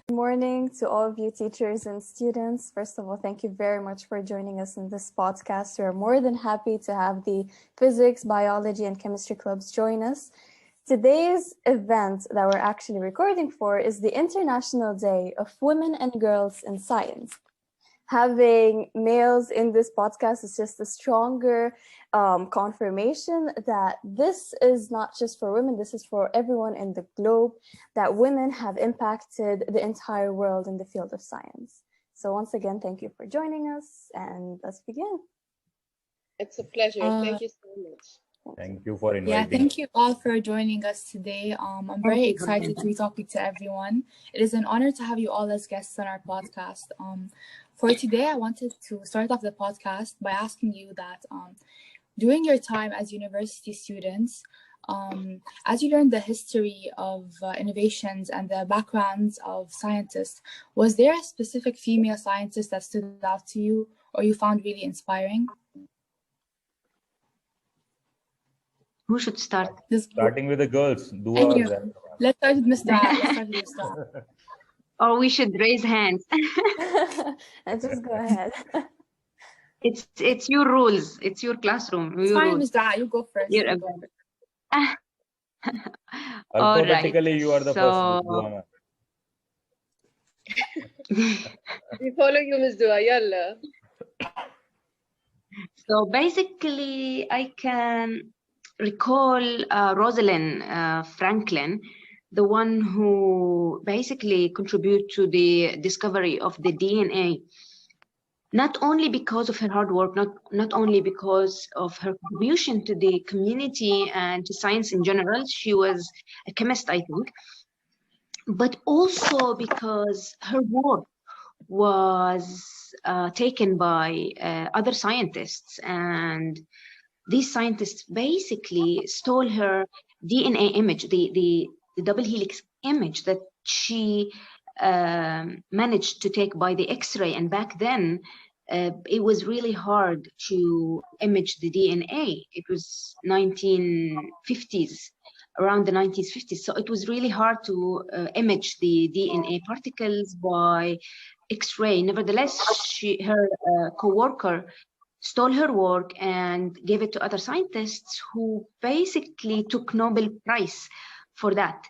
Good morning to all of you teachers and students. First of all, thank you very much for joining us in this podcast. We're more than happy to have the physics, biology, and chemistry clubs join us. Today's event that we're actually recording for is the International Day of Women and Girls in Science. Having males in this podcast is just a stronger confirmation that this is not just for women, this is for everyone in the globe, that women have impacted the entire world in the field of science. So once again, thank you for joining us, and let's begin. It's a pleasure. Thank you so much. Thank you for inviting. Yeah, thank you all for joining us today. I'm very excited to be talking to everyone. It is an honor to have you all as guests on our podcast. For today, I wanted to start off the podcast by asking you that during your time as university students, as you learned the history of innovations and the backgrounds of scientists, was there a specific female scientist that stood out to you or you found really inspiring? Who should start? Starting with the girls. Thank you. Let's start with Ms. Dua. Or we should raise hands. Just go ahead. It's your rules. It's your classroom. It's fine, Ms. Dua. You go first. Alphabetically, you are the first. We follow you, Ms. Dua. Yalla. So basically, I can recall Rosalind Franklin, the one who basically contributed to the discovery of the DNA, not only because of her hard work, not only because of her contribution to the community and to science in general, she was a chemist, I think, but also because her work was taken by other scientists, and these scientists basically stole her DNA image, the double helix image that she managed to take by the X-ray. And back then, it was really hard to image the DNA. It was 1950s, around the 1950s. So it was really hard to image the DNA particles by X-ray. Nevertheless, her co-worker stole her work and gave it to other scientists who basically took Nobel Prize for that.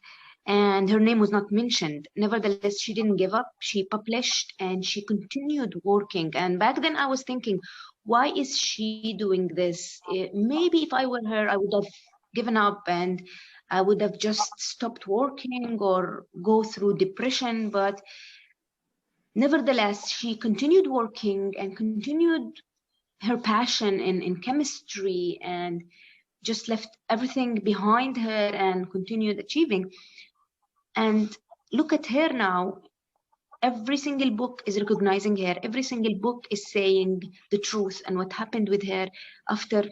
And her name was not mentioned. Nevertheless, she didn't give up. She published and she continued working. And back then I was thinking, why is she doing this? Maybe if I were her, I would have given up and I would have just stopped working or go through depression. But nevertheless, she continued working and continued her passion in chemistry and just left everything behind her and continued achieving. And look at her now. Every single book is recognizing her. Every single book is saying the truth and what happened with her after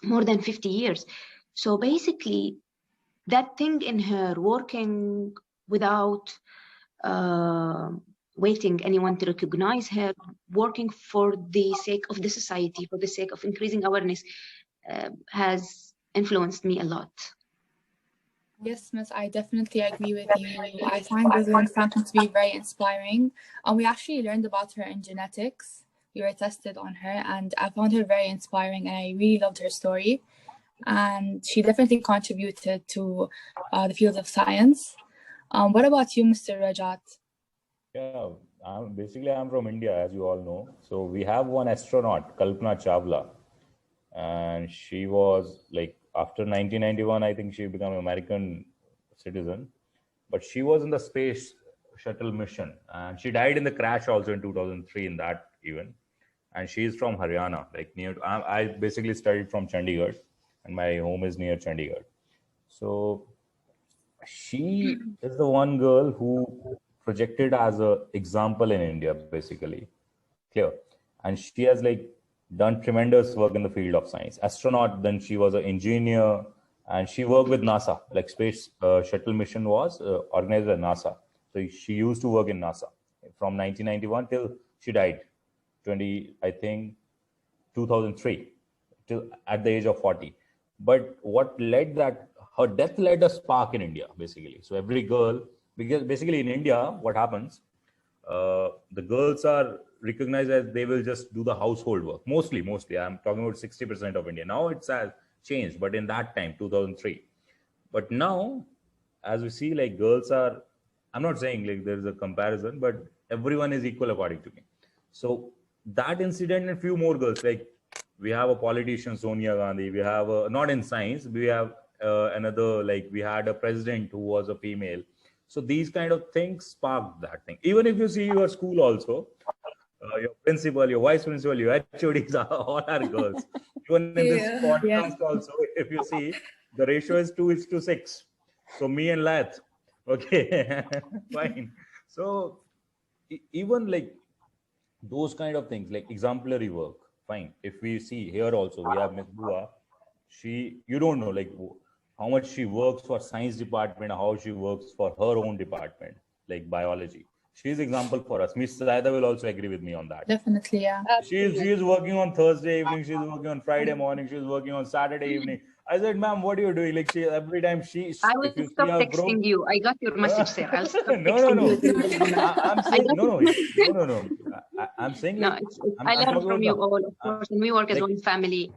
more than 50 years. So basically, that thing in her, working without waiting anyone to recognize her, working for the sake of the society, for the sake of increasing awareness, has influenced me a lot. Yes, Miss, I definitely agree with you. I find Rosalind Franklin to be very inspiring. We actually learned about her in genetics. We were tested on her, and I found her very inspiring, and I really loved her story. And she definitely contributed to the field of science. What about you, Mr. Rajat? Yeah, I'm from India, as you all know. So we have one astronaut, Kalpana Chawla, and she was like, after 1991, I think she became an American citizen, but she was in the space shuttle mission, and she died in the crash also in 2003 in that event. And she is from Haryana, like near. I basically studied from Chandigarh, and my home is near Chandigarh. So she is the one girl who projected as an example in India, basically, clear. And she has like done tremendous work in the field of science. Astronaut, then she was an engineer, and she worked with NASA. Like space shuttle mission was organized by NASA. So she used to work in NASA from 1991 till she died, 2003, till at the age of 40. But what led that, her death led a spark in India, basically. So every girl Because basically in India, what happens, the girls are recognized as they will just do the household work. Mostly, I'm talking about 60% of India. Now it's has changed, but in that time, 2003. But now, as we see, like girls are, I'm not saying like there's a comparison, but everyone is equal according to me. So that incident and few more girls, like we have a politician, Sonia Gandhi, we have a, not in science, we have another, like we had a president who was a female. So these kind of things sparked that thing. Even if you see your school also, your principal, your vice principal, your HODs are all are girls. Even in this podcast also, if you see, the ratio is 2:6. So me and Lath, okay, fine. So even like those kind of things, like exemplary work, fine. If we see here also, we have Miss Bua. You don't know like how much she works for science department, how she works for her own department, like biology. She's example for us. Miss Zaida will also agree with me on that. Definitely, yeah. She is working on Thursday evening. She's working on Friday morning. She's working on Saturday evening. I said, ma'am, what are you doing? Like every time I will stop texting you. I got your message, sir. I'll stop texting you. I'm saying no. I'm saying like, I learned from you all, of course, and we work as one family.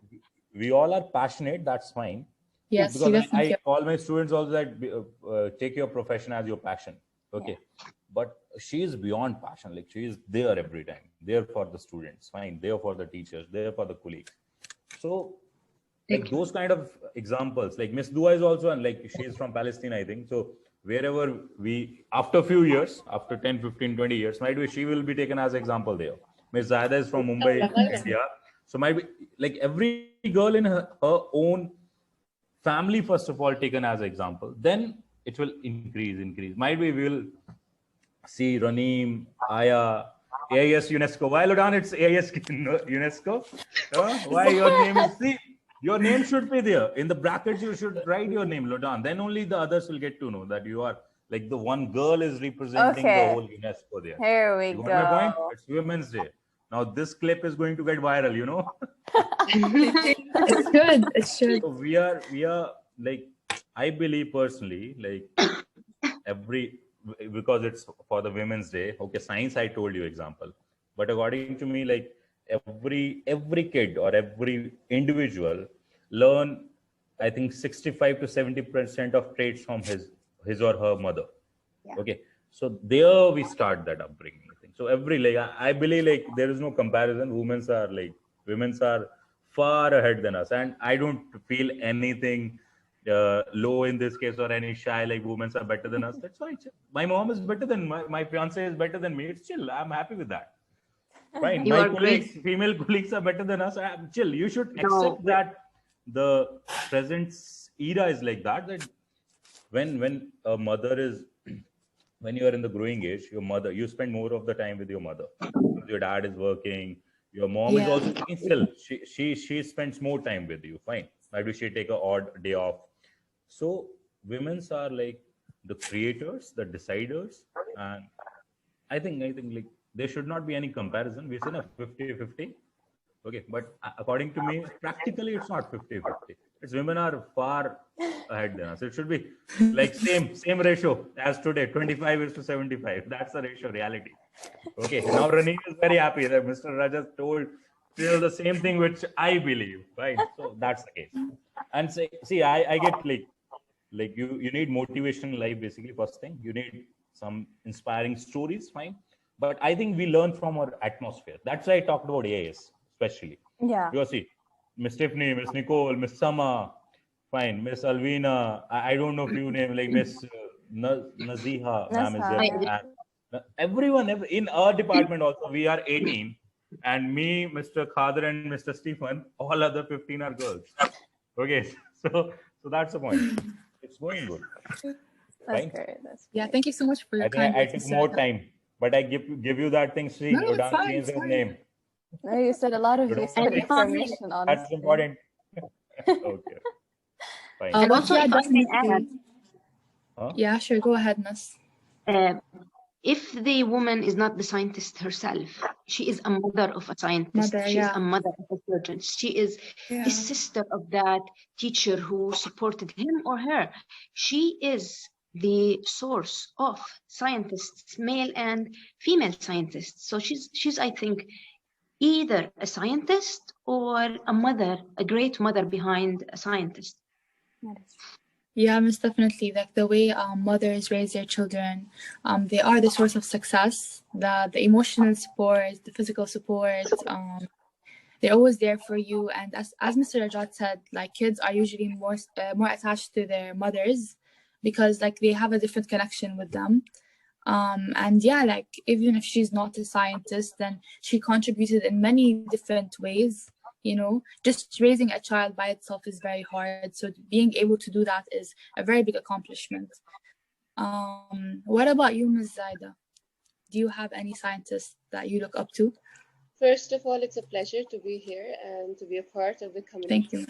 We all are passionate. That's fine. Yes, because I call my students also that take your profession as your passion. Okay. Yeah. But she is beyond passion. Like she is there every time, there for the students, fine, there for the teachers, there for the colleagues. So like those kind of examples, like Miss Dua is also, and like she's from Palestine, I think. So wherever after a few years, after 10, 15, 20 years, might be she will be taken as example there. Miss Zaida is from Mumbai, India. So might be like every girl in her own family, first of all, taken as example. Then it will increase. Might be we will see Raneem, Aya, AIS UNESCO. Why Lodan? It's AIS UNESCO. Why your name is? See, your name should be there in the brackets. You should write your name, Lodan. Then only the others will get to know that you are like the one girl is representing the whole UNESCO there. Here we go. My point? It's Women's Day. Now this clip is going to get viral. You know. It's good. It should. So we are like, I believe personally, like because it's for the Women's Day. Okay, science, I told you example, but according to me, like every kid or every individual learn, I think 65 to 70% of traits from his or her mother. Yeah. Okay, so there we start that upbringing. I think so. I believe like there is no comparison. Women's are far ahead than us, and I don't feel anything low in this case or any shy, like women are better than us. That's fine. My mom is better than my fiance is better than me. It's chill. I'm happy with that. Fine. My colleagues, female colleagues are better than us. I'm chill. You should accept that the present era is like that. That when a mother is, when you are in the growing age, you spend more of the time with your mother. Your dad is working. Your mom is also working still. She spends more time with you. Fine. Maybe she take an odd day off. So women's are like the creators, the deciders, and I think like there should not be any comparison. We say 50-50. Okay, but according to me, practically it's not 50-50. It's women are far ahead than us. It should be like same ratio as today, 25:75. That's the ratio reality. Okay, now Raneem is very happy that Mr. Rajat told the same thing which I believe, right? So that's the case. And see, I get like you need motivation in life. Basically, first thing you need some inspiring stories, fine. But I think we learn from our atmosphere. That's why I talked about AIS, especially. Yeah. You see, Miss Tiffany, Miss Nicole, Miss Sama, fine, Miss Alvina. I don't know few names like Miss Naziha. Ma'am is there. Everyone in our department also we are 18. And me, Mr. Khader, and Mr. Stephen, all other 15 are girls. Okay, so that's the point. It's going good. That's great. Yeah, thank you so much for your time. I took more time, but I give you that thing. See, Lodan changed his name. No, you said a lot of useful information on That's important. Okay. Fine. And also, if I may add, yeah, sure. Go ahead, Miss. If the woman is not the scientist herself, she is a mother of a scientist. She is a mother of a surgeon. She is the sister of that teacher who supported him or her. She is the source of scientists, male and female scientists. So she's I think, either a scientist or a mother, a great mother behind a scientist. Yeah, most definitely. Like the way mothers raise their children, they are the source of success. The emotional support, the physical support, they're always there for you. And as Mr. Rajat said, like kids are usually more attached to their mothers because like they have a different connection with them. And yeah, like even if she's not a scientist, then she contributed in many different ways. You know, just raising a child by itself is very hard. So being able to do that is a very big accomplishment. What about you, Ms. Zaida? Do you have any scientists that you look up to? First of all, it's a pleasure to be here and to be a part of the community. Thank you.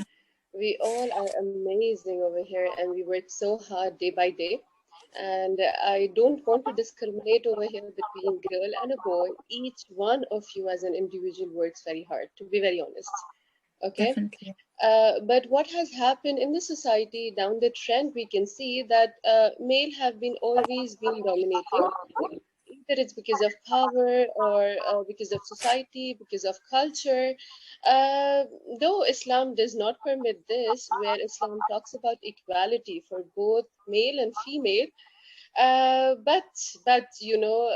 We all are amazing over here, and we work so hard day by day. And I don't want to discriminate over here between girl and a boy. Each one of you as an individual works very hard, to be very honest. Okay. Definitely. But what has happened in the society, down the trend, we can see that male have been always been dominating. Either it's because of power or because of society, because of culture. Though Islam does not permit this, where Islam talks about equality for both male and female, but you know,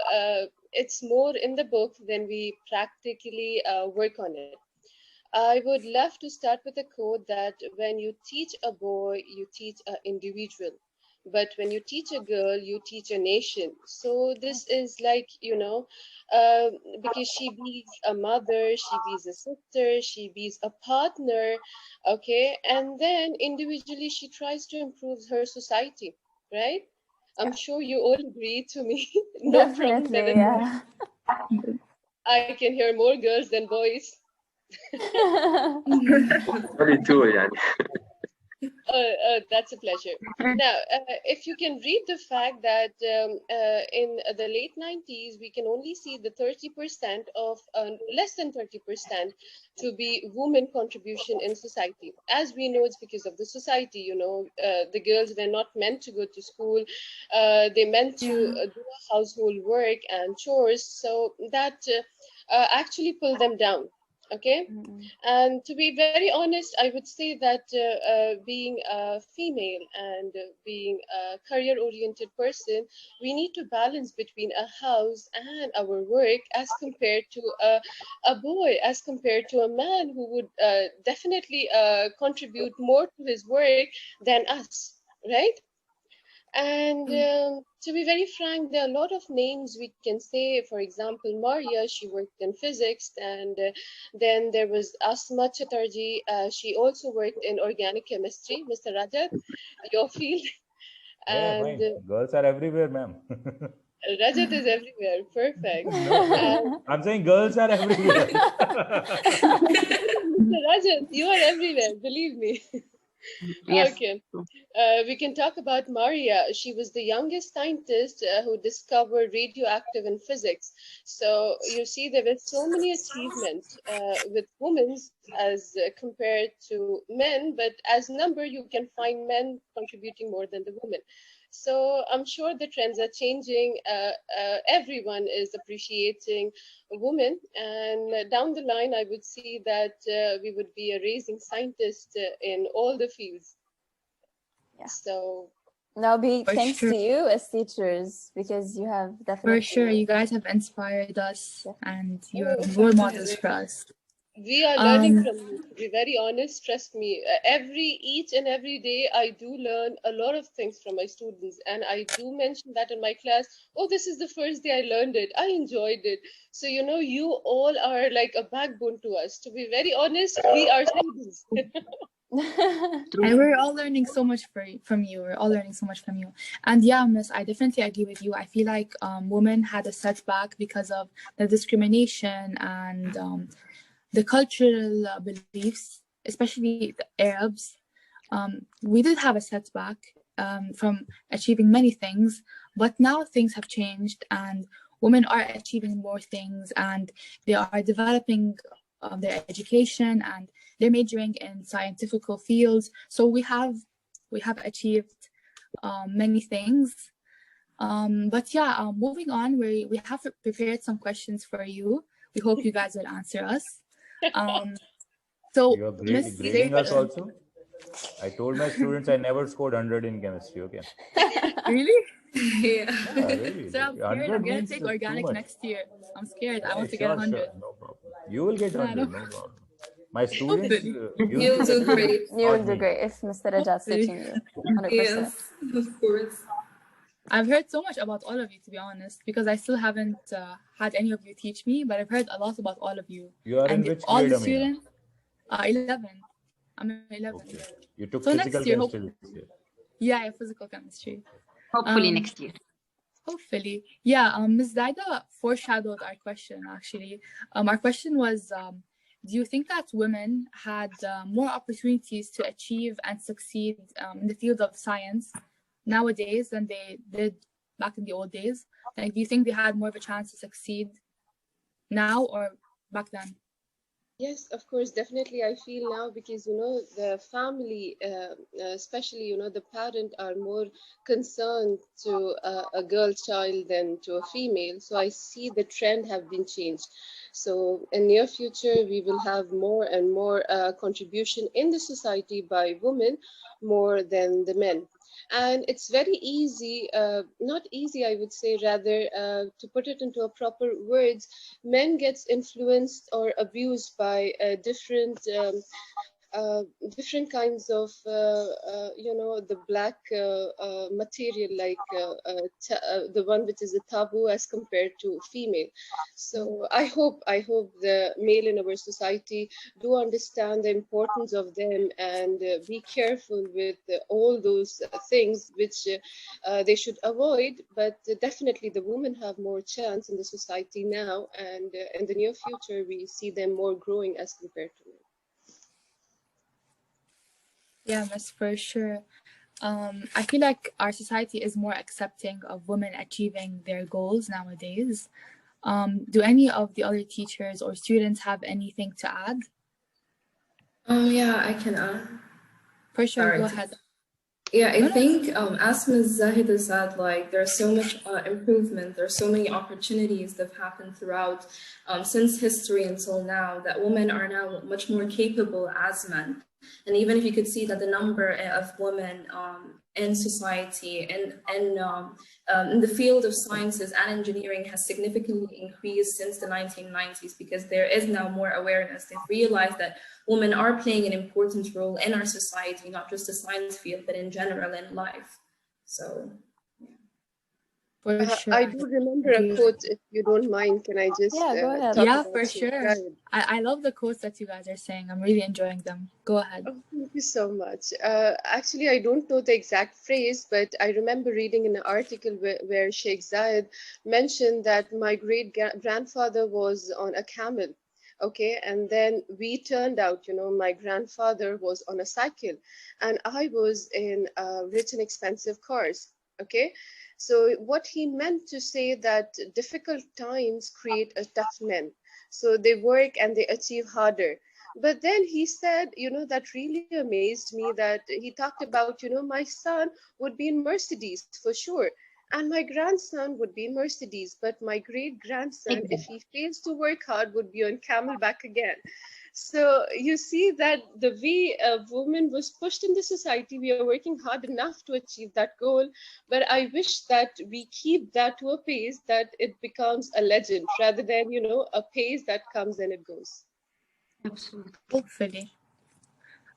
it's more in the book than we practically work on it. I would love to start with a quote that when you teach a boy, you teach an individual. But when you teach a girl, you teach a nation. So this is like, you know, because she be a mother, she be a sister, she be a partner, okay? And then individually, she tries to improve her society, right? I'm sure you all agree to me. No problem. Definitely, yeah. I can hear more girls than boys. Very too, يعني. That's a pleasure. Now, if you can read the fact that in the late 90s, we can only see the 30% of less than 30% to be women contribution in society. As we know, it's because of the society, you know, the girls were not meant to go to school. They meant to do household work and chores. So that actually pulled them down. Okay. And to be very honest, I would say that being a female and being a career-oriented person, we need to balance between a house and our work as compared to a boy, as compared to a man who would definitely contribute more to his work than us, right? And to be very frank, there are a lot of names we can say. For example, Maria, she worked in physics, and then there was Asma Chatterjee. She also worked in organic chemistry. Mr. Rajat, your field. Yeah, And fine. Girls are everywhere, ma'am. Rajat is everywhere. Perfect. No, I'm saying girls are everywhere. Mr. Rajat, you are everywhere. Believe me. Yes. Okay. We can talk about Maria. She was the youngest scientist who discovered radioactive in physics. So you see, there were so many achievements with women as compared to men, but as number, you can find men contributing more than the women. So I'm sure the trends are changing. Everyone is appreciating women, and down the line, I would see that we would be a raising scientist in all the fields. Yeah. So that'll be For thanks sure. to you as teachers, because you have definitely For sure, you guys have inspired us, and you're Oh, role models for us. we are learning from you. To be very honest, trust me. Each and every day, I do learn a lot of things from my students, and I do mention that in my class. Oh, this is the first day I learned it. I enjoyed it. So you know, you all are like a backbone to us. To be very honest, we are students. And we're all learning so much from you. We're all learning so much from you. And yeah, Miss, I definitely agree with you. I feel like women had a setback because of the discrimination and the cultural beliefs, especially the Arabs. We did have a setback from achieving many things, but now things have changed and women are achieving more things, and they are developing their education, and they're majoring in scientific fields. So we have achieved many things. But yeah, moving on, we have prepared some questions for you. We hope you guys will answer us. So You're Miss grading us Zaid, also? I told my students I never scored 100 in chemistry, okay? really? Yeah. Yeah, really. So I'm scared. 100 I'm gonna means take too organic much. next year. I'm scared. I Yeah, want to get sure, 100. no problem. You will get Yeah, 100, no problem. My students hopefully. used to You'll get do it, great. You will not do me. great if Mr. Rajat's Hopefully. teaching you, 100%. Yes, of course. I've heard so much about all of you, to be honest, because I still haven't had any of you teach me, but I've heard a lot about all of you. You are in And which all grade, the Amina? students, 11. I'm in 11. Okay. You took So physical next year, chemistry this year. yeah, physical chemistry. Hopefully next year. Hopefully. Yeah, Ms. Zaida foreshadowed our question, actually. Our question was, do you think that women had more opportunities to achieve and succeed in the field of science nowadays than they did back in the old days? Like, do you think they had more of a chance to succeed now or back then? Yes, of course, definitely. I feel now because, the family, especially, the parent are more concerned to a girl child than to a female. So I see the trend have been changed. So in near future, we will have more and more contribution in the society by women more than the men. And it's very easy, not easy, I would say, rather, to put it into a proper words, men gets influenced or abused by different kinds of the black material, like the one which is a taboo as compared to female. So I hope the male in our society do understand the importance of them and be careful with all those things which they should avoid. But definitely the women have more chance in the society now, and in the near future we see them more growing as compared to men. Yeah, Miss, for sure. I feel like our society is more accepting of women achieving their goals nowadays. Do any of the other teachers or students have anything to add? Yeah, I can add. For sure, Sorry. go ahead. Yeah, I No, think as Ms. Zahida said, like there's so much improvement, there's so many opportunities that have happened throughout since history until now, that women are now much more capable as men. And even if you could see that the number of women in society and in the field of sciences and engineering has significantly increased since the 1990s, because there is now more awareness. They've realized that women are playing an important role in our society, not just the science field, but in general in life. So, for sure. I do remember a quote, if you don't mind. Can I just go ahead. talk Yeah, about for Sheikh sure. Zayed? I love the quotes that you guys are saying. I'm really enjoying them. Go ahead. Oh, thank you so much. Actually, I don't know the exact phrase, but I remember reading an article where Sheikh Zayed mentioned that my great grandfather was on a camel. Okay, and then we turned out, my grandfather was on a cycle, and I was in rich and expensive cars. Okay, so what he meant to say that difficult times create a tough men. So they work and they achieve harder. But then he said, that really amazed me, that he talked about, my son would be in Mercedes for sure. And my grandson would be in Mercedes, but my great grandson, if he fails to work hard, would be on camelback again. So you see that the way a woman was pushed in the society, we are working hard enough to achieve that goal. But I wish that we keep that to a pace that it becomes a legend rather than, a pace that comes and it goes. Absolutely. Hopefully.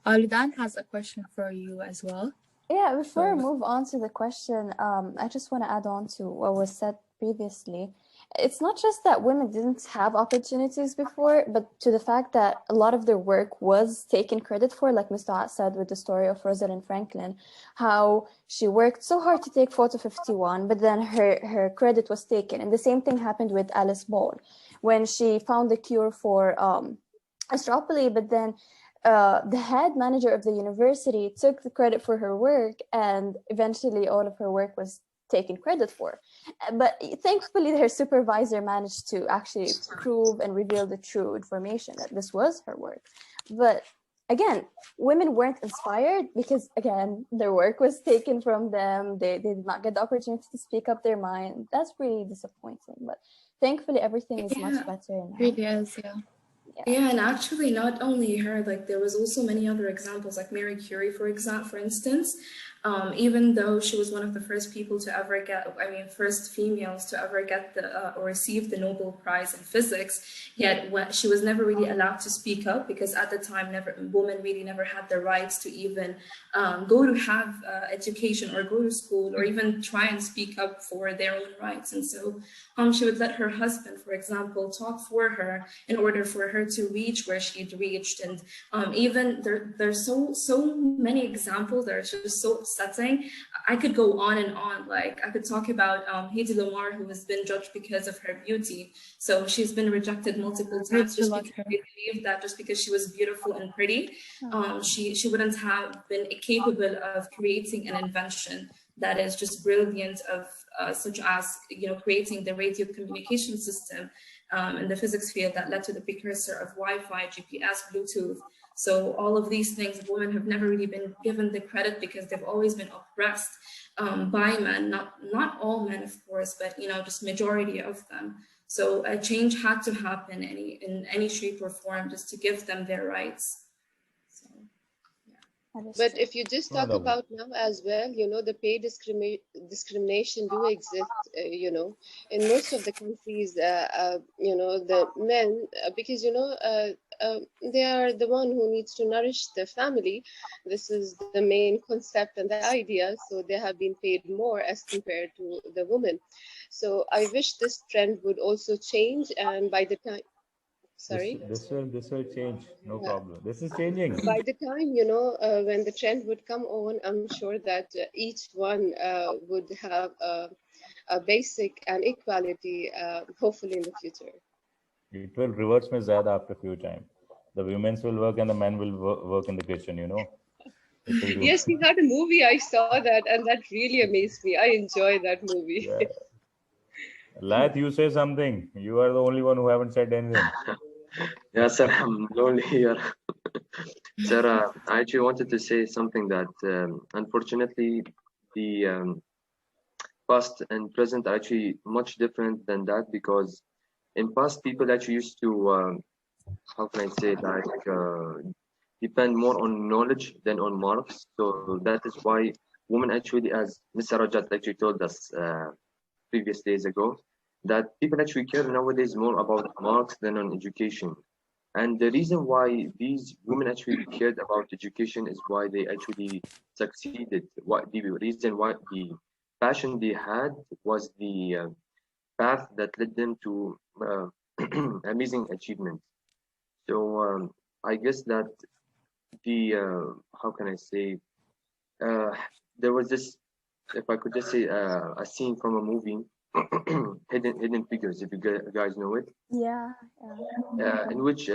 Ludan has a question for you as well. Yeah, before we So- move on to the question, I just want to add on to what was said previously. It's not just that women didn't have opportunities before, but to the fact that a lot of their work was taken credit for, like Mr. At said with the story of Rosalind Franklin, how she worked so hard to take photo 51, but then her credit was taken. And the same thing happened with Alice Ball when she found the cure for astropoly, but then the head manager of the university took the credit for her work, and eventually all of her work was taken credit for. But thankfully, her supervisor managed to actually prove and reveal the true information that this was her work. But again, women weren't inspired because, again, their work was taken from them. They did not get the opportunity to speak up their mind. That's really disappointing. But thankfully, everything is much better now. Really is, yeah. Yeah, and actually not only her, like there was also many other examples, like Mary Curie, for instance. Even though she was one of the first people to ever get, first females to ever get or receive the Nobel Prize in physics, yet she was never really allowed to speak up because at the time, women really never had the rights to even go to have education or go to school or even try and speak up for their own rights. And so she would let her husband, for example, talk for her in order for her to reach where she'd reached. And even there's so many examples that are just so upsetting. I could go on and on. Like I could talk about Hedy Lamarr, who has been judged because of her beauty. So she's been rejected multiple times just because they believed that just because she was beautiful and pretty, she wouldn't have been capable of creating an invention that is just brilliant, of such as creating the radio communication system in the physics field that led to the precursor of Wi-Fi, GPS, Bluetooth. So all of these things, women have never really been given the credit because they've always been oppressed by men. Not all men, of course, but just majority of them. So a change had to happen in any shape or form just to give them their rights. So, yeah. But if you just talk about now as well, the pay discrimination do exist, in most of the countries, the men, because, they are the one who needs to nourish the family. This is the main concept and the idea. So they have been paid more as compared to the women. So I wish this trend would also change. And by the time, This will change. No problem. This is changing. By the time, when the trend would come on, I'm sure that each one would have a basic and equality, hopefully in the future. It will reverse me Zada after a few times. The women's will work and the men will work in the kitchen, Yes, we had a movie. I saw that and that really amazed me. I enjoyed that movie. Yeah. Lath, you say something. You are the only one who haven't said anything. Yeah, sir, I'm lonely here. Sir, I actually wanted to say something that unfortunately the past and present are actually much different than that, because in past people actually used to how can I say, like depend more on knowledge than on marks. So that is why women actually, as Mr. Rajat actually told us previous days ago, that people actually care nowadays more about marks than on education. And the reason why these women actually cared about education is why they actually succeeded. What the reason why the passion they had was the path that led them to amazing achievements. So I guess that the how can I say, there was this, if I could just say, a scene from a movie, Hidden Figures, if you guys know it. Yeah. In which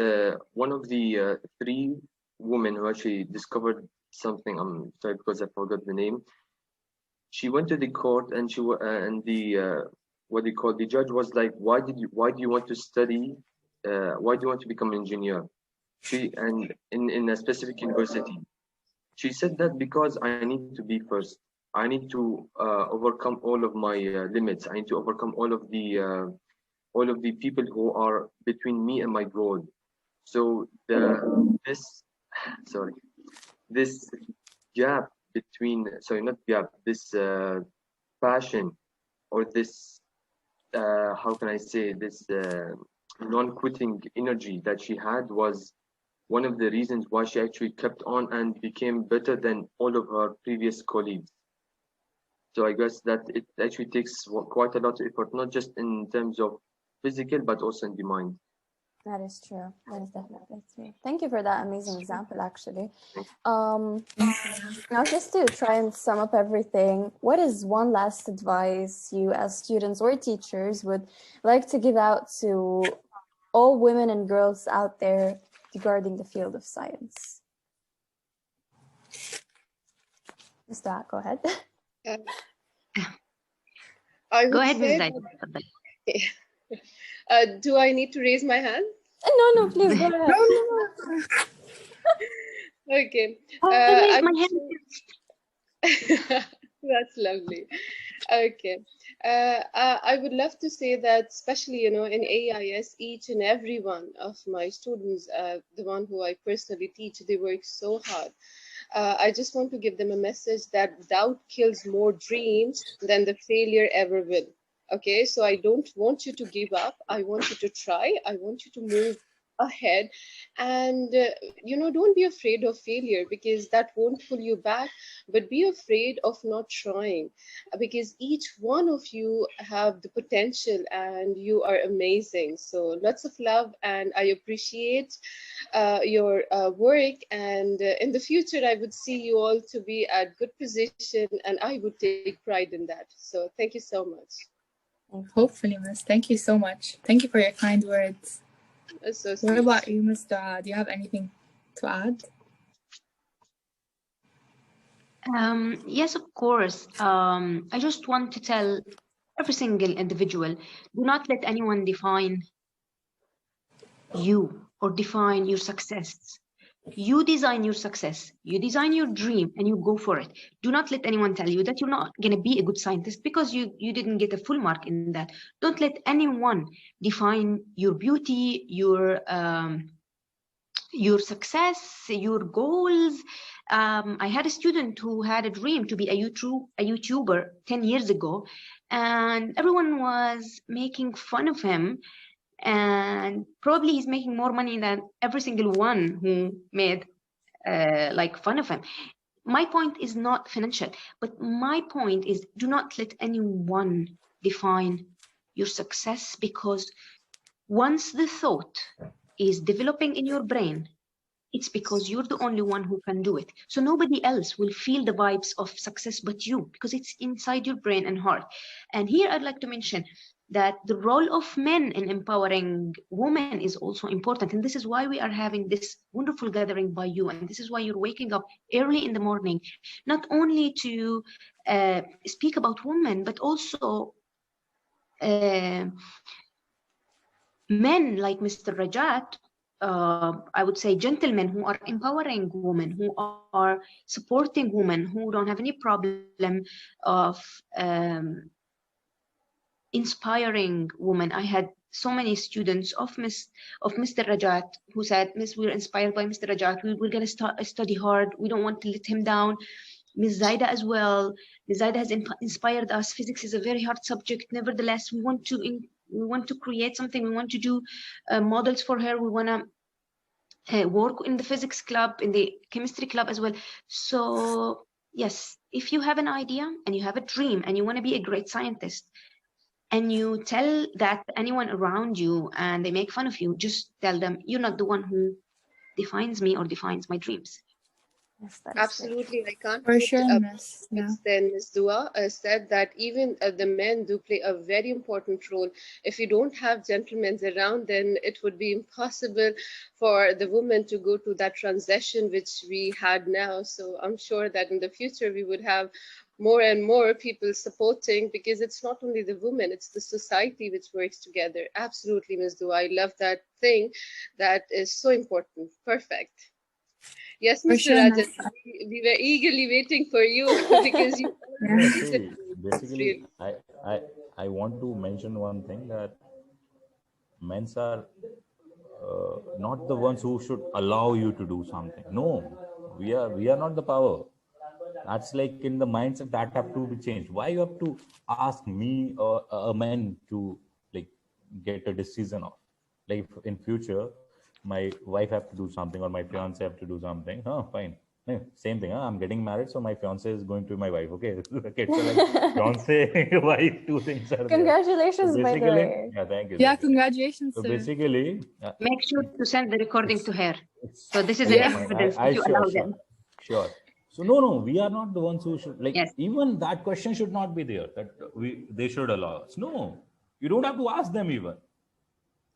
one of the three women who actually discovered something, I'm sorry because I forgot the name. She went to the court and what they call, the judge was like, why do you want to study? Why do you want to become an engineer? And in a specific university. She said that because I need to be first. I need to overcome all of my limits. I need to overcome all of the people who are between me and my goal. So this gap between, sorry, not gap, this passion, or this how can I say, this non-quitting energy that she had was one of the reasons why she actually kept on and became better than all of her previous colleagues. So I guess that it actually takes quite a lot of effort, not just in terms of physical, but also in the mind. That is true. That is definitely true. Thank you for that amazing example, actually. Now, just to try and sum up everything, what is one last advice you as students or teachers would like to give out to all women and girls out there regarding the field of science? Mr. Go ahead. Go ahead, Ms. Do I need to raise my hand? No, please go ahead. Okay. I raised I'm my hand. That's lovely. Okay. I would love to say that, especially, in AIS, each and every one of my students, the one who I personally teach, they work so hard. I just want to give them a message that doubt kills more dreams than the failure ever will. Okay, so I don't want you to give up. I want you to try. I want you to move ahead, and don't be afraid of failure, because that won't pull you back, but be afraid of not trying, because each one of you have the potential and you are amazing. So lots of love, and I appreciate your work, and in the future I would see you all to be at good position, and I would take pride in that. So thank you so much. Hopefully, Miss. Thank you so much. Thank you for your kind words. That's so What sweet. about you, Miss Dua? Do you have anything to add? Yes, of course. I just want to tell every single individual, do not let anyone define you or define your success. You design your success, you design your dream, and you go for it. Do not let anyone tell you that you're not going to be a good scientist because you didn't get a full mark in that. Don't let anyone define your beauty, your success, your goals. I had a student who had a dream to be a YouTuber 10 years ago, and everyone was making fun of him. And probably he's making more money than every single one who made like fun of him. My point is not financial, but my point is do not let anyone define your success, because once the thought is developing in your brain, it's because you're the only one who can do it. So nobody else will feel the vibes of success but you, because it's inside your brain and heart. And here I'd like to mention that the role of men in empowering women is also important. And this is why we are having this wonderful gathering by you. And this is why you're waking up early in the morning, not only to speak about women, but also men like Mr. Rajat, I would say gentlemen who are empowering women, who are supporting women, who don't have any problem of inspiring women. I had so many students of Mr. Rajat who said, Miss, we're inspired by Mr. Rajat. We're going to study hard. We don't want to let him down. Ms. Zaida as well. Ms. Zaida has inspired us. Physics is a very hard subject. Nevertheless, we want to create something. We want to do models for her. We want to work in the physics club, in the chemistry club as well. So yes, if you have an idea and you have a dream and you want to be a great scientist, and you tell that anyone around you and they make fun of you, just tell them you're not the one who defines me or defines my dreams. Yes, that is Absolutely, I can't For put sure, Miss. Yeah. then Ms. Dua said that even the men do play a very important role. If you don't have gentlemen around, then it would be impossible for the women to go to that transition which we had now. So I'm sure that in the future we would have more and more people supporting, because it's not only the women, it's the society which works together. Absolutely, Ms. Dua, I love that thing. That is so important. Perfect. Yes, For Mr. sure, Rajan, Miss. we were eagerly waiting for you because you No, Yeah. see, really. basically, I want to mention one thing, that men's are not the ones who should allow you to do something. No, we are not the power. That's like in the mindset that have to be changed. Why you have to ask me or a man to like get a decision of, like if in future my wife have to do something or my fiance have to do something? Fine. No, same thing. I'm getting married, so my fiance is going to be my wife. Okay, okay. So like fiance, wife, two things are there. So Congratulations, by the basically, way. yeah, thank you. Yeah, Thank you. congratulations, So sir. basically, Make sure to send the recording to her. So this is an Yeah. evidence that I you sure, allow sure, them. sure. So no, we are not the ones who should, like, Yes. even that question should not be there, that they should allow us. No, you don't have to ask them even.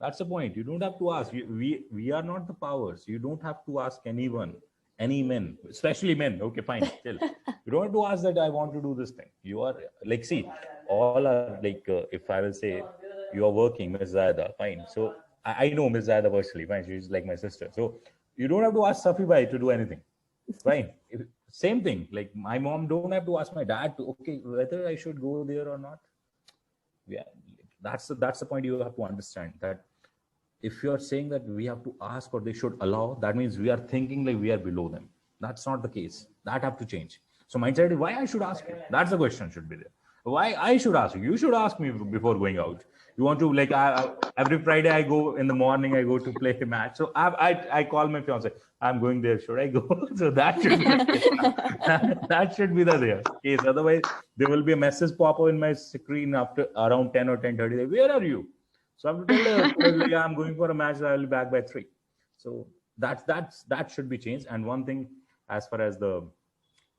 That's the point. You don't have to ask. We are not the powers. You don't have to ask anyone, any men, especially men. Okay, fine, chill. You don't have to ask that I want to do this thing. You are like, see, all are like, if I will say, you are working, Ms. Zaida, fine. So I know Ms. Zaida personally, fine. She's like my sister. So you don't have to ask Safi Bhai to do anything. Fine. Same thing. Like my mom don't have to ask my dad to, okay, whether I should go there or not. Yeah, that's the point you have to understand, that if you are saying that we have to ask or they should allow, that means we are thinking like we are below them. That's not the case. That have to change. So mindset is why I should ask you. That's the question should be there. Why I should ask you? You should ask me before going out. You want to like every Friday I go in the morning. I go to play a match. So I call my fiance. I'm going there. Should I go? So that should be that should be the there case. Otherwise, there will be a message pop up in my screen after around 10 or 10:30. Like, where are you? So I have to tell her, yeah, I'm going for a match. I'll be back by 3. So that should be changed. And one thing, as far as the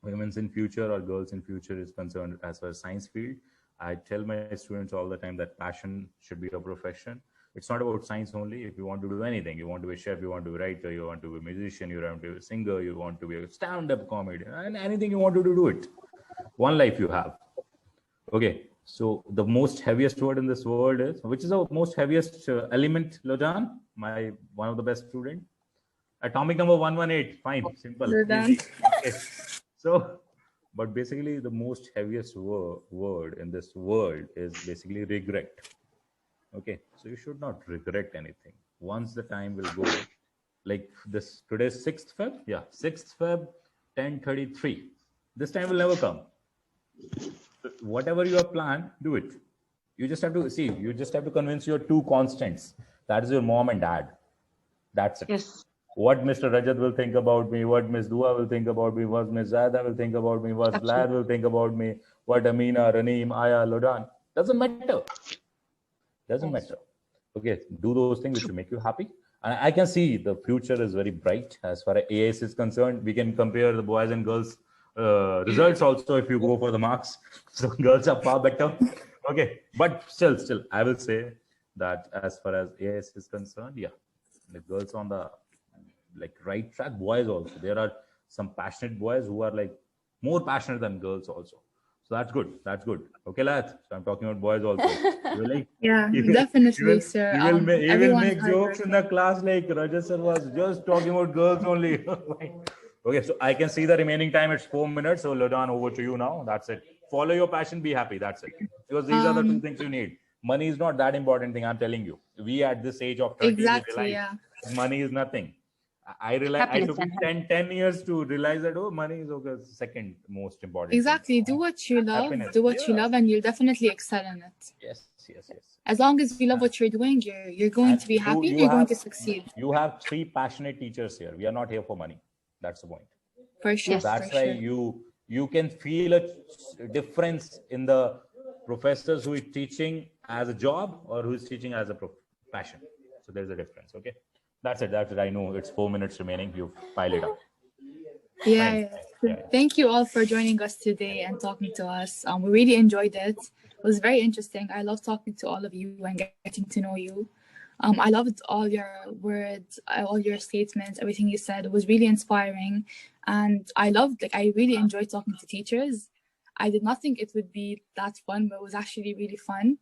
women's in future or girls in future is concerned, as far as science field, I tell my students all the time that passion should be a profession. It's not about science only. If you want to do anything, you want to be a chef, you want to be a writer, you want to be a musician, you want to be a singer, you want to be a stand-up comedian, and anything you want to do it. One life you have. Okay. So the most heaviest word in this world is, which is the most heaviest element, Lodan, one of the best student? Atomic number 118. Fine, simple, easy. Okay. So, but basically the most heaviest word in this world is basically regret. Okay, so you should not regret anything. Once the time will go, like this, today's 6th Feb? Yeah, 6th Feb, 10:33. This time will never come. Whatever you have planned, do it. You just have to see, you just have to convince your 2 constants. That is your mom and dad. That's it. Yes. What Mr. Rajat will think about me, what Miss Dua will think about me, what Miss Zaida will think about me, what Vlad will think about me, what Amina, Raneem, Aya, Lodan. Doesn't matter. Doesn't matter. Okay, do those things which will make you happy. And I can see the future is very bright as far as AIS is concerned. We can compare the boys and girls results also if you go for the marks. So girls are far better. Okay, but still, I will say that as far as AIS is concerned, yeah, the girls on the like right track, boys also. There are some passionate boys who are like more passionate than girls also. So that's good. That's good. Okay, lads. So I'm talking about boys also. Like, yeah, definitely, sir. You will make jokes in the class like Rajat sir was just talking about girls only. Okay, so I can see the remaining time. It's 4 minutes. So Lodan, over to you now. That's it. Follow your passion. Be happy. That's it. Because these are the 2 things you need. Money is not that important thing. I'm telling you. We at this age of 30, exactly, we realize money is nothing. I took 10 years to realize that, money is okay, second most important. Exactly. Thing. Do what you love. Happiness. Do what you love, and you'll definitely excel in it. Yes. As long as you love what you're doing, you're going to be happy. You're going to succeed. You have 3 passionate teachers here. We are not here for money. That's the point. For sure. So that's why you can feel a difference in the professors who is teaching as a job or who is teaching as a passion. So there's a difference. Okay. That's it. I know it's 4 minutes remaining. You pile it up. Yeah. Thank you all for joining us today and talking to us. We really enjoyed it. It was very interesting. I love talking to all of you and getting to know you. I loved all your words, all your statements, everything you said. It was really inspiring. And I really enjoyed talking to teachers. I did not think it would be that fun, but it was actually really fun.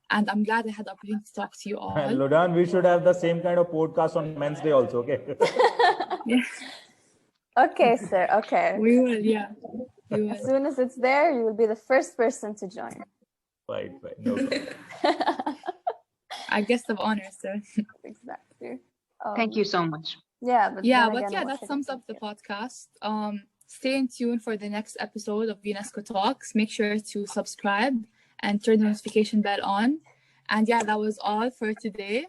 And I'm glad I had the opportunity to talk to you all. Lodan, we should have the same kind of podcast on Men's Day also, okay? Yeah. Okay, sir. Okay. We will, yeah. As soon as it's there, you will be the first person to join. Right. No problem. I guest of honor, sir. Exactly. Thank you so much. Yeah, that sums up the podcast. Stay in tune for the next episode of UNESCO Talks. Make sure to subscribe and turn the notification bell on. And yeah, that was all for today.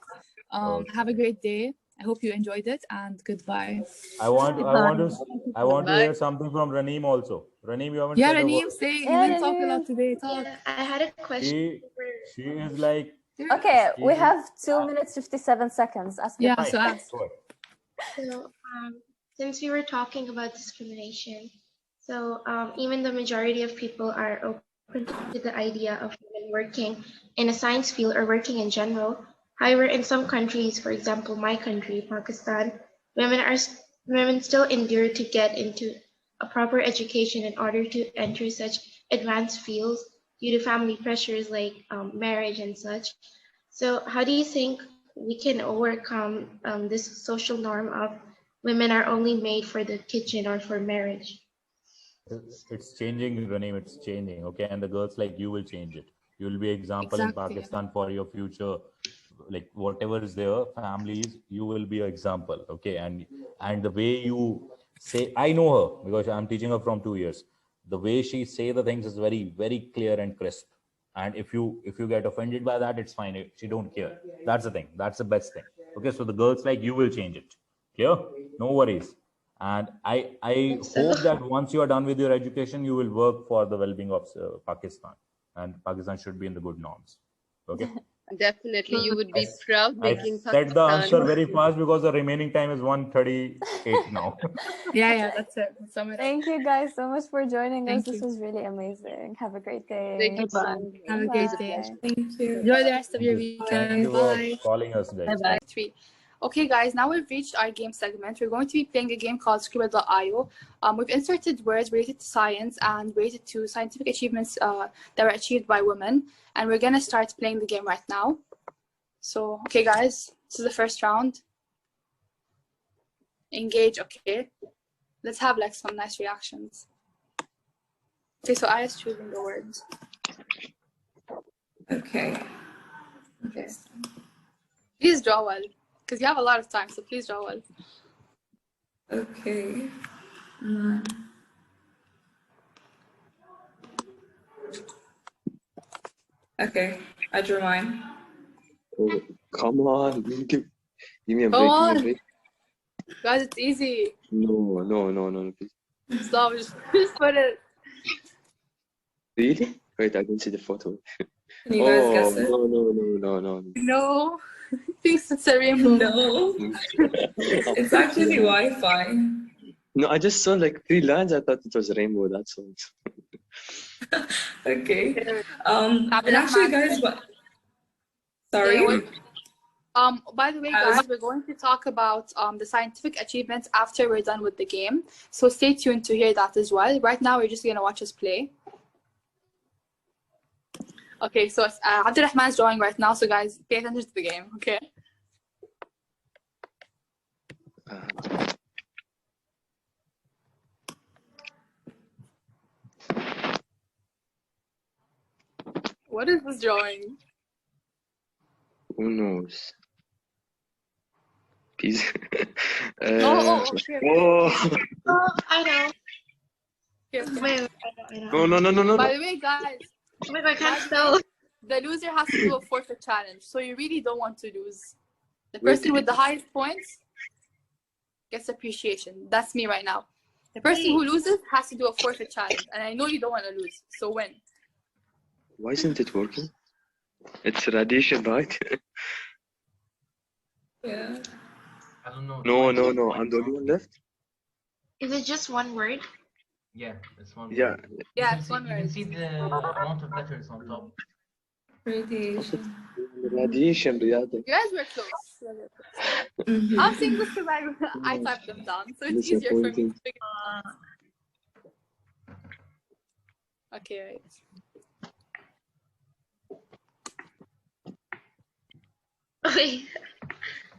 Have a great day. I hope you enjoyed it, and goodbye. I want to hear something from Raneem also. Raneem, you haven't said Raneem, say you didn't talk a lot today. Talk. Yeah, I had a question. She is like. Okay, we have 2 minutes 57 seconds. Ask yeah, so ask. So, since we were talking about discrimination, so even the majority of people are open to the idea of women working in a science field or working in general. However, in some countries, for example, my country, Pakistan, women still endure to get into a proper education in order to enter such advanced fields due to family pressures like marriage and such. So how do you think we can overcome this social norm of women are only made for the kitchen or for marriage. It's changing, Raneem. It's changing. Okay, and the girls like you will change it. You will be example in Pakistan for your future, like whatever is there, families. You will be an example. Okay, and the way you say, I know her because I'm teaching her from 2 years. The way she say the things is very very clear and crisp. And if you get offended by that, it's fine. She don't care. That's the thing. That's the best thing. Okay, so the girls like you will change it. Clear? No worries. And I hope that once you are done with your education, you will work for the well-being of Pakistan, and Pakistan should be in the good norms. Okay. Definitely, you would be proud I making said the answer Pakistan. very fast because the remaining time is 1:38 now. Yeah, that's it. Thank you guys so much for joining us. Thank This you. was really amazing. Have a great day. Thank you so much. Have a great day. Thank you. Enjoy the rest of your Thank weekend. you for Bye. calling us, guys. Bye. Okay, guys, now we've reached our game segment. We're going to be playing a game called Scribble.io. We've inserted words related to science and related to scientific achievements that were achieved by women. And we're going to start playing the game right now. So, okay, guys, this is the first round. Engage, okay. Let's have like some nice reactions. Okay, so I is choosing the words. Okay. Please draw well, because you have a lot of time, so please draw well. Okay. Okay, I drew mine. Oh, come on. Give me a break. Come on. Give me a break. Guys, it's easy. No, please. Stop, just put it. Really? Wait, I didn't see the photo. Can you guys guess it? No. No, thinks it's a rainbow. No. It's actually Wi-Fi. No, I just saw like 3 lines. I thought it was a rainbow. That's all. Okay. And actually, guys, what? Sorry. By the way, guys, we're going to talk about the scientific achievements after we're done with the game. So stay tuned to hear that as well. Right now, we're just going to watch us play. Okay, so Abdurrahman's drawing right now. So guys, pay attention to the game, okay? What is this drawing? Who knows? Please. Okay. Oh, I know. Okay. Wait, I know. No. By the way, guys, Oh my God, I can't spell. the loser has to do a forfeit challenge. So you really don't want to lose. The person with the highest points gets appreciation. That's me right now. The person who loses has to do a forfeit challenge. And I know you don't want to lose. So win. Why isn't it working? It's radiation, right? Yeah. I don't know. No. I'm the only one left. Is it just one word? Yeah, it's one. Yeah. word. Yeah, You it's can one see, you word. can see the amount of letters on top. Radiation. Radiation, Riyadh. You guys were close. I'm saying this because I typed them down. So it's easier for me to figure out. Okay, right. Okay.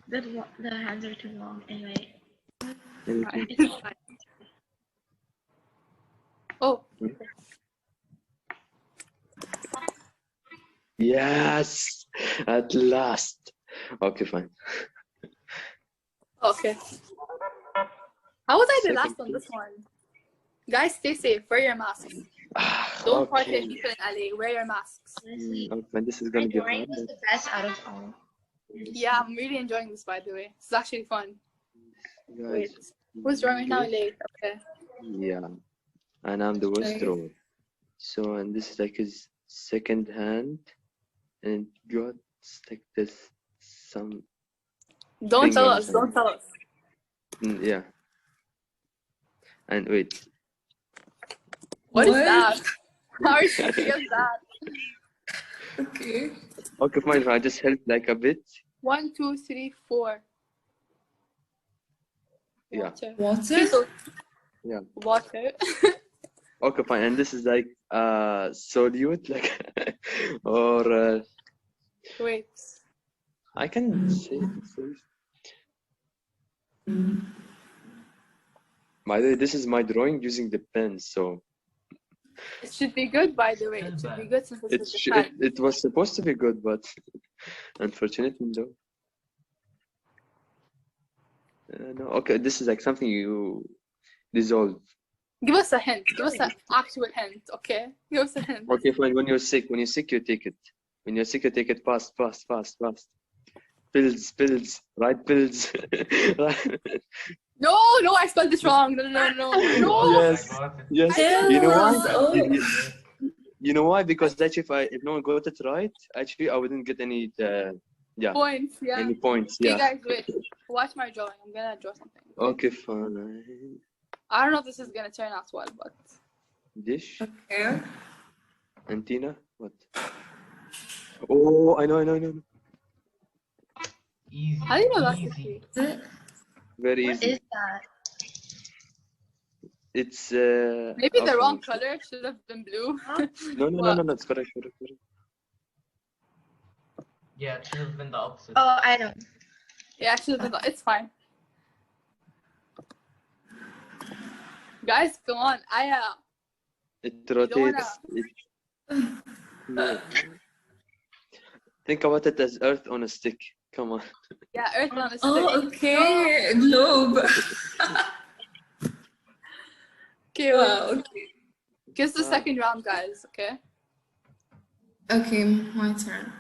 The hands are too long. Anyway. Oh. Yes, at last. Okay, fine. Okay. How was I the last on this one? Guys, stay safe. Wear your masks. Don't party with people in LA. Wear your masks. Honestly, Okay, this is gonna be drawing hard. was the best out of all. Yeah, I'm really enjoying this, by the way. It's actually fun. Wait, Guys, who's drawing right now? Late. Okay. yeah, and I'm the worst drawer. So, and this is like his second hand, and it got like this some. Don't tell on us. some- Don't tell us. Yeah. And wait. What is that? How are you against that? Okay. Okay, fine. I just helped like a bit. 1, 2, 3, 4. Yeah. Water. Water? Yeah. Water. Okay, fine. And this is like solute, like or Wait. I can say By the way, this is my drawing using the pen, so It should be good, by the way. It should be good since it's with the pen. it was supposed to be good, but unfortunately, no. No. Okay, this is like something you dissolve. Give us a hint. Give us an actual hint, okay? Give us a hint. Okay, fine. When you're sick, you take it. When you're sick, you take it fast. Pills, right pills. No, I spelled it wrong. No. Yes. Pills. You know why? Oh. You know why? Because actually, if no one got it right, actually, I wouldn't get any. Points, yeah. Any points? Okay, Yeah. guys, wait. Watch my drawing. I'm gonna draw something. Okay, fine. I don't know if this is gonna turn out well, but Dish. Okay. Antenna. What? Oh, I know. Easy. how do you know that's the easy. key? Is it? Very What easy. is that? It's Maybe the okay. wrong color should have been blue. No. It's correct. Yeah, it should have been the opposite. Oh, I know. Yeah, actually, it's fine. Guys, come on. It You don't rotates. No. Think about it as Earth on a stick. Come on. Yeah, Earth on a stick. Oh, okay. Globe. Okay, Wow. Okay. Guess the second round, guys, okay? Okay, my turn.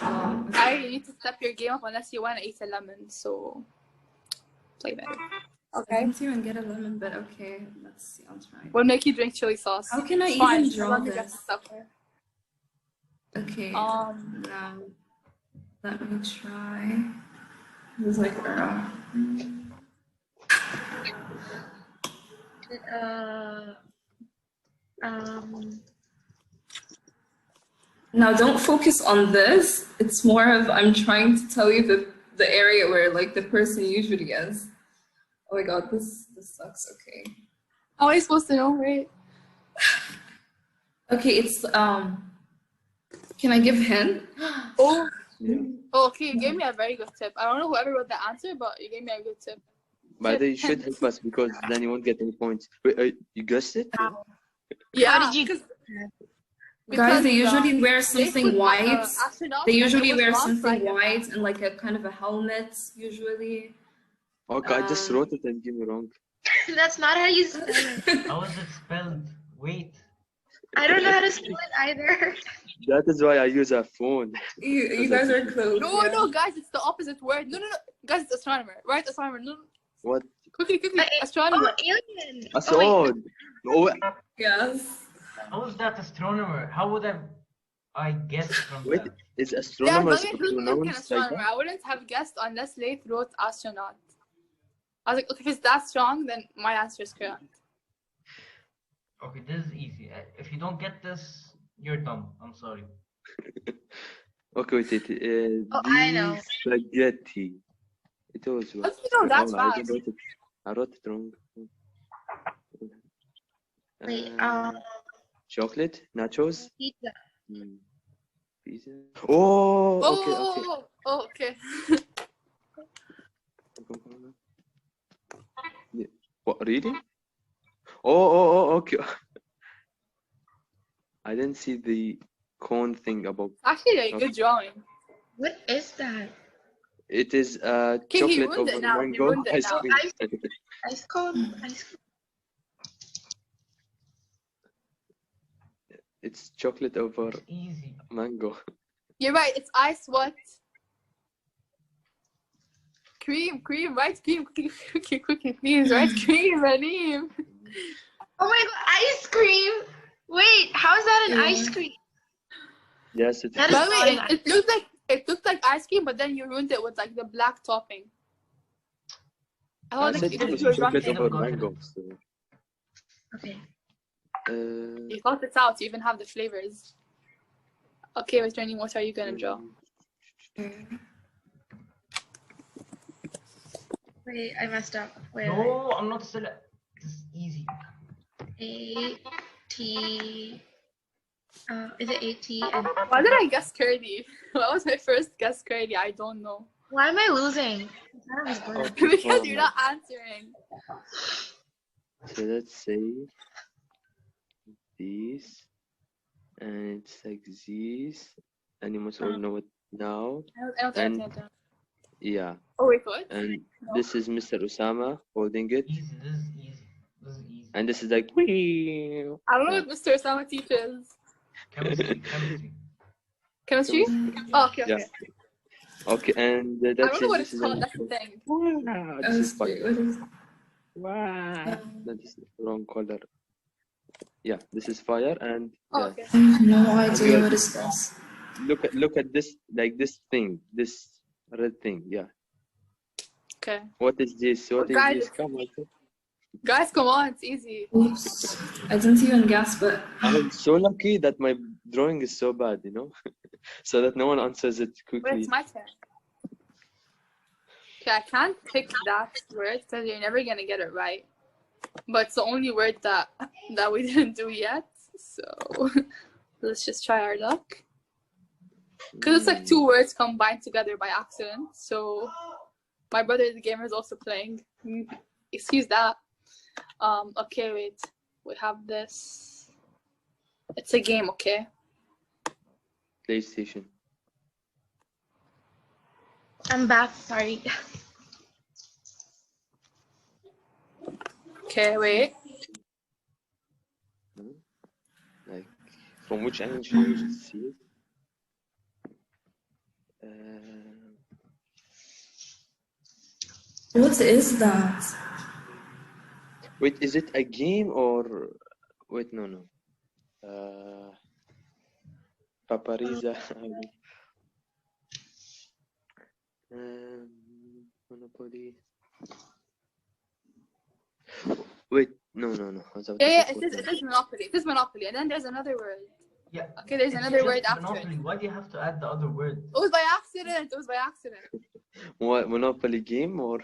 I need to step your game up unless you want to eat a lemon, so play that. I Okay. didn't even get a lemon, but okay. Let's see. I'll try. We'll make you drink chili sauce. How can I It's fine, even as draw long as you get this? stuff there. Okay. Um, Now, let me try. It was like Now don't focus on this. It's more of I'm trying to tell you the area where like the person usually is. Oh my god, this sucks. Okay. how are you supposed to know, right? Okay, it's can I give hint? Oh, okay, you gave me a very good tip. I don't know whoever wrote the answer, but you gave me a good tip. But you should help us because then you won't get any points. Wait, you guessed it? Yeah, How did you? Guys, they because, usually wear they something put, white. astronauts They and it usually was wear wrong, so I something get that. white and like a kind of a helmet usually. Okay, I just wrote it and give me wrong. That's not how you spell it. How is it spelled? Wait. I don't know how to spell it either. That is why I use a phone. You guys are close. No, yeah. no, guys, it's the opposite word. No, guys, it's astronomer, right? Astronomer. No, What? quickly, astronomer. Oh, alien. A Oh, wait. sword. Oh, Yes. How is that astronomer? How would I guess from wait, that? is Yeah, astronomers let me look an pronounced like astronomer. that? I wouldn't have guessed unless Leith wrote astronaut. I was like, okay, if it's that strong, then my answer is correct. Okay, this is easy. If you don't get this, you're dumb. I'm sorry. Okay, wait. Oh, I know. Spaghetti. It was How what? do you know that's I fast? wrote it wrong. Wait, Chocolate? Nachos? pizza. Pizza? Oh, okay. Oh, okay. Yeah. What, really? Oh, okay. I didn't see the cone thing above. Actually, a good drawing. What is that? It is Okay, he chocolate ruined it over now. He mango ruined it ice now. cream. Ice cone? Ice cream. It's chocolate over It's easy. mango. You're right. It's ice what? Cream, right? Cream, quickly, please, right? Cream, Raneem. Oh my god, ice cream! Wait, how is that an ice cream? Yes, it That is. is By the not way, an it looked like ice cream, but then you ruined it with like the black topping. I I thought said like it if was you were chocolate drunk, over mango. So, Okay. you thought it out. You even have the flavors. Okay, wait, Raneem, what are you gonna draw? Wait, I messed up. Wait. No, I'm not still. This is easy. A-T. Is it A-T? And Why did I guess curly? That was my first guess curly. I don't know. Why am I losing? That was good. Okay, Because you're not answering. so let's say this, and it's like this, and you must all know it now. I don't And think. yeah, Oh wait, what? and No. this is Mr. Osama holding it, Easy. This is easy. This is easy. and this is like wee. I don't know Yeah. what Mr. Osama teaches. Chemistry. Chemistry? Chemistry. Oh, okay, Yeah. okay. Okay, and I that's don't know what this it's is called. an That's the thing. wow, this is What fire. is Wow, that is the wrong color. Yeah, this is fire, and Oh, yeah. okay. I have no Have you idea guys what is this. look at this, like this thing, this red thing? Yeah. Okay. What is this? What is Guys, this? Come on. guys, come on. It's easy. Oops. I didn't even guess, but I'm so lucky that my drawing is so bad, you know, so that no one answers it Wait, quickly. it's my turn. Okay, I can't pick that word because you're never gonna get it right. But it's the only word that we didn't do yet. So let's just try our luck. Because it's like two words combined together by accident. So my brother, the gamer, is also playing. Excuse that. Okay, wait. We have this. It's a game, okay? PlayStation. I'm back. Sorry. Okay, wait. Like, from which angle should you see it? what is that? Wait, is it a game or wait? No. Papariza. Monopoly. Wait, no. I was about to Yeah, say it is Monopoly. It is Monopoly. And then there's another word. Yeah. Okay, there's it's another just word after Monopoly. it. Why do you have to add the other word? It was by accident. It was by accident. What, Monopoly game or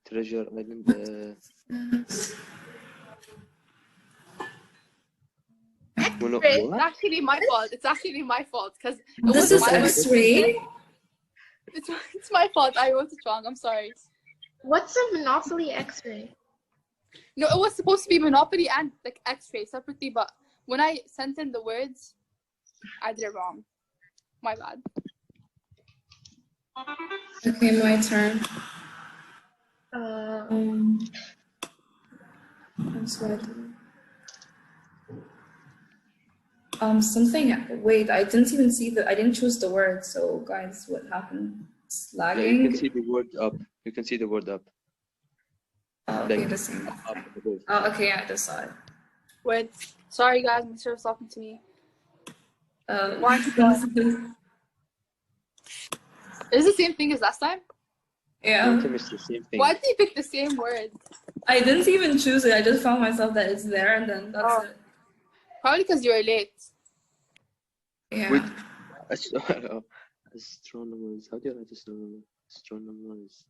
Treasure Island? It's What? actually my fault. It's actually my fault because This is X-ray? It's my fault. I wrote it wrong. I'm sorry. What's a Monopoly X-ray? No, it was supposed to be Monopoly and like X-ray separately, but when I sent in the words, I did it wrong. My bad. Okay, my turn. I'm sorry. Something. Wait, I didn't even see I didn't choose the word. So, guys, what happened? It's Yeah, you lagging. can see the word up. You can see the word up. Okay, Like, the same. up above. Oh, okay, I just saw it. Wait, sorry guys, Mr. was talking to me. Why? Is it the same thing as last time? Yeah. Chemistry, same thing. Why did you pick the same word? I didn't even choose it. I just found myself that it's there, and then that's it. Probably because you were late. Yeah. Wait, astronomers. How do you write astronomer? Astronomers.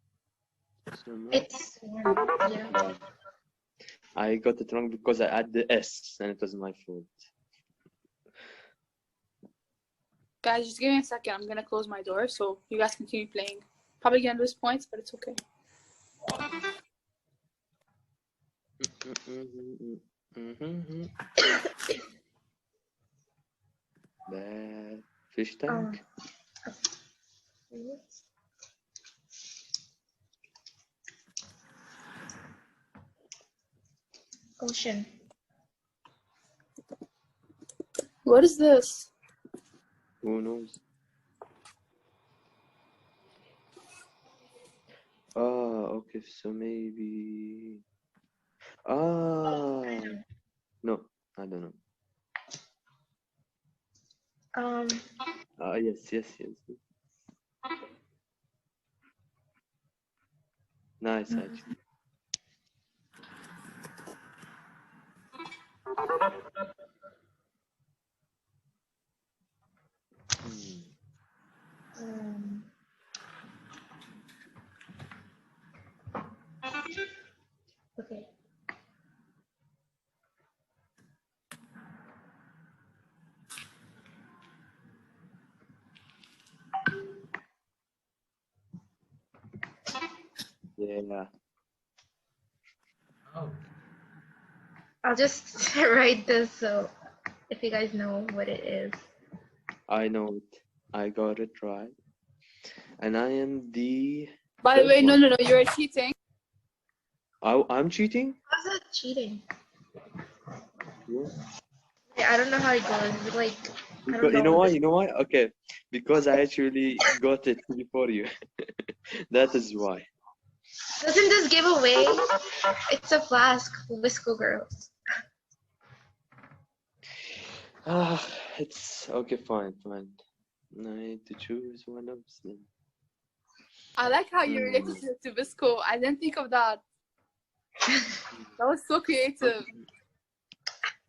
It's yeah. I got it wrong because I added the S, and it was my fault. Guys, just give me a second. I'm gonna close my door so you guys continue playing. Probably gonna lose points, but it's okay. The fish tank. Ocean. What is this? Who knows? Okay, so maybe. No, I don't know. Yes. Nice, actually. Okay. Yeah. Oh, I'll just write this so if you guys know what it is. I know it. I got it right. And I am the By the third way, no, one. you're cheating. I'm cheating? How's that cheating? Yeah. I don't know how it goes. Like, I Because, don't know. you know why? You know why? Okay. Because I actually got it before you. That is why. Doesn't this give away? It's a flask, Visco girl. Ah, it's okay, fine. I need to choose one of them. I like how you related to Visco. I didn't think of that. That was so creative.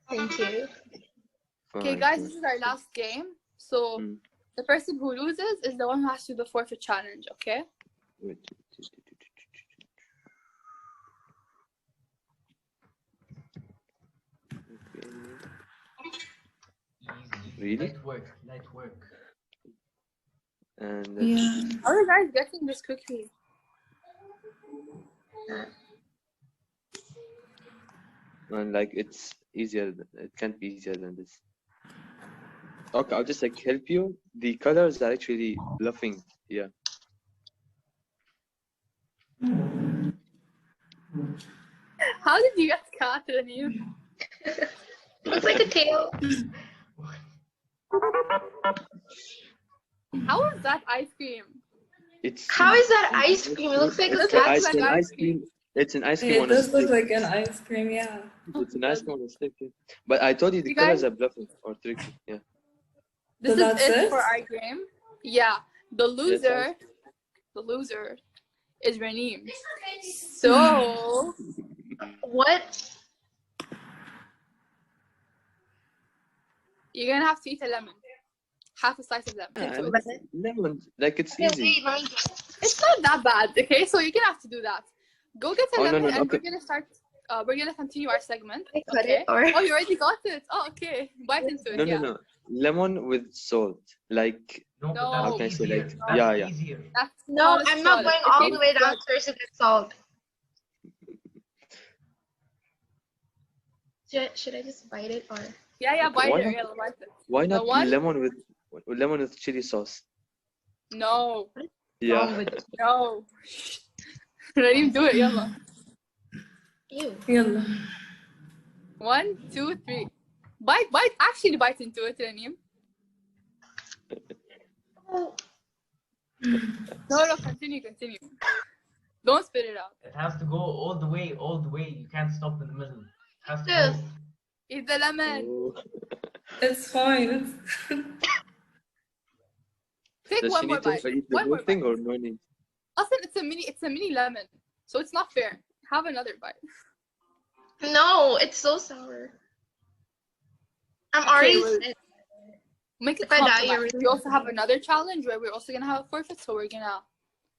Thank you. Okay, Fine, guys, fine. this is our last game. So the person who loses is the one who has to do the forfeit challenge, okay? Wait. Okay. easy. Really? Light work. And How are you guys getting this quickly? and like it's easier. It can't be easier than this. Okay, I'll just like help you. The colors are actually bluffing. Yeah. How did you get Catherine? Looks like a tail. How is that ice cream? It's How is that ice cream? It looks like a It cat. looks like ice cream. It's an ice cream It on a does look stick. like an ice cream, yeah. It's an ice cream on a stick. Yeah. But I told you the You colors guys- are bluffing or tricky. Yeah. This So is that's it it? for our game. Yeah, the loser is Raneem. So What? you're gonna have to eat a lemon, half a slice of lemon. Yeah, So lemon, like it's Okay, easy. wait, let me guess. it's not that bad, okay? So you're gonna have to do that. Go get a Oh, no, lemon, no, and okay. we're gonna start. We're gonna continue our segment. I cut Okay. it, or Oh, you already got it. Oh, okay. Bite into it. No, Yeah. no. Lemon with salt. Like, No, No. but how that's can I say? easier. Like, That's yeah. easier. That's no, not I'm not going It all the tastes way good. downstairs to get salt. Should I just bite it or? Yeah, bite Why it. not? Yeah, bite it. Why The not one? lemon with chili sauce? No. Yeah. No. Raneem, do it. Yalla. Ew. Yalla. 1, 2, 3. Bite. Actually, bite into it, Raneem. Oh, No, continue. Don't spit it out. It has to go all the way. You can't stop in the middle. It has to Yes. go. Eat the lemon. Oh. It's fine. Take Does one she more need to bite. eat the One whole more thing bite. or no need? Also, it's a mini lemon, so it's not fair. Have another bite. No, it's so sour. I'm Okay, already well, sick. Make it If I die, compromise. you're We also have another challenge where we're also gonna have a forfeit, so we're gonna